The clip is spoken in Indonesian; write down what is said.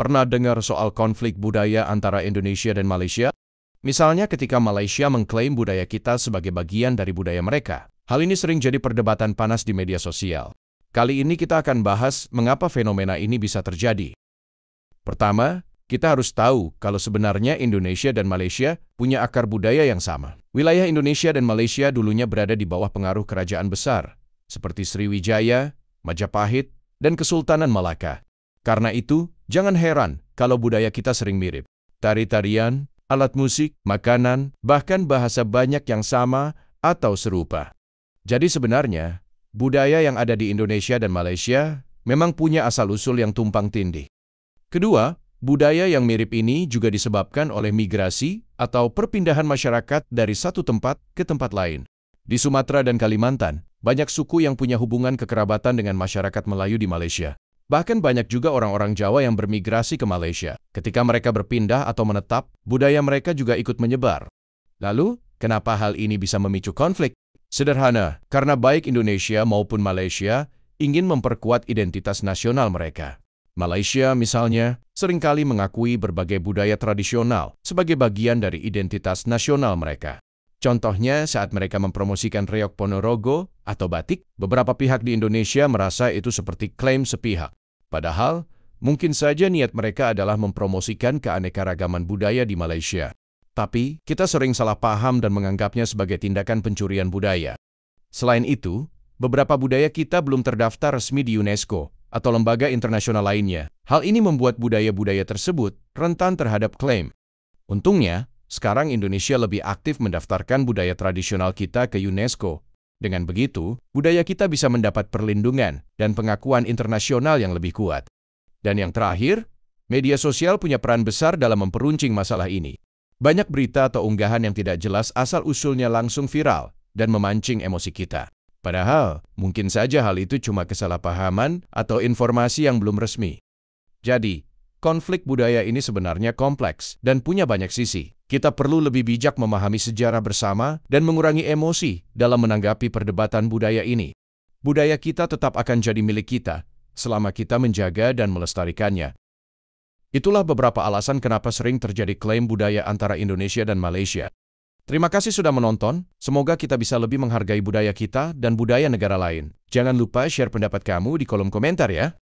Pernah dengar soal konflik budaya antara Indonesia dan Malaysia? Misalnya ketika Malaysia mengklaim budaya kita sebagai bagian dari budaya mereka. Hal ini sering jadi perdebatan panas di media sosial. Kali ini kita akan bahas mengapa fenomena ini bisa terjadi. Pertama, kita harus tahu kalau sebenarnya Indonesia dan Malaysia punya akar budaya yang sama. Wilayah Indonesia dan Malaysia dulunya berada di bawah pengaruh kerajaan besar, seperti Sriwijaya, Majapahit, dan Kesultanan Malaka. Karena itu, jangan heran kalau budaya kita sering mirip. Tari-tarian, alat musik, makanan, bahkan bahasa banyak yang sama atau serupa. Jadi sebenarnya, budaya yang ada di Indonesia dan Malaysia memang punya asal-usul yang tumpang tindih. Kedua, budaya yang mirip ini juga disebabkan oleh migrasi atau perpindahan masyarakat dari satu tempat ke tempat lain. Di Sumatera dan Kalimantan, banyak suku yang punya hubungan kekerabatan dengan masyarakat Melayu di Malaysia. Bahkan banyak juga orang-orang Jawa yang bermigrasi ke Malaysia. Ketika mereka berpindah atau menetap, budaya mereka juga ikut menyebar. Lalu, kenapa hal ini bisa memicu konflik? Sederhana, karena baik Indonesia maupun Malaysia ingin memperkuat identitas nasional mereka. Malaysia, misalnya, seringkali mengakui berbagai budaya tradisional sebagai bagian dari identitas nasional mereka. Contohnya, saat mereka mempromosikan reog Ponorogo atau batik, beberapa pihak di Indonesia merasa itu seperti klaim sepihak. Padahal, mungkin saja niat mereka adalah mempromosikan keanekaragaman budaya di Malaysia. Tapi, kita sering salah paham dan menganggapnya sebagai tindakan pencurian budaya. Selain itu, beberapa budaya kita belum terdaftar resmi di UNESCO atau lembaga internasional lainnya. Hal ini membuat budaya-budaya tersebut rentan terhadap klaim. Untungnya, sekarang Indonesia lebih aktif mendaftarkan budaya tradisional kita ke UNESCO. Dengan begitu, budaya kita bisa mendapat perlindungan dan pengakuan internasional yang lebih kuat. Dan yang terakhir, media sosial punya peran besar dalam memperuncing masalah ini. Banyak berita atau unggahan yang tidak jelas asal-usulnya langsung viral dan memancing emosi kita. Padahal, mungkin saja hal itu cuma kesalahpahaman atau informasi yang belum resmi. Jadi, konflik budaya ini sebenarnya kompleks dan punya banyak sisi. Kita perlu lebih bijak memahami sejarah bersama dan mengurangi emosi dalam menanggapi perdebatan budaya ini. Budaya kita tetap akan jadi milik kita selama kita menjaga dan melestarikannya. Itulah beberapa alasan kenapa sering terjadi klaim budaya antara Indonesia dan Malaysia. Terima kasih sudah menonton, semoga kita bisa lebih menghargai budaya kita dan budaya negara lain. Jangan lupa share pendapat kamu di kolom komentar ya.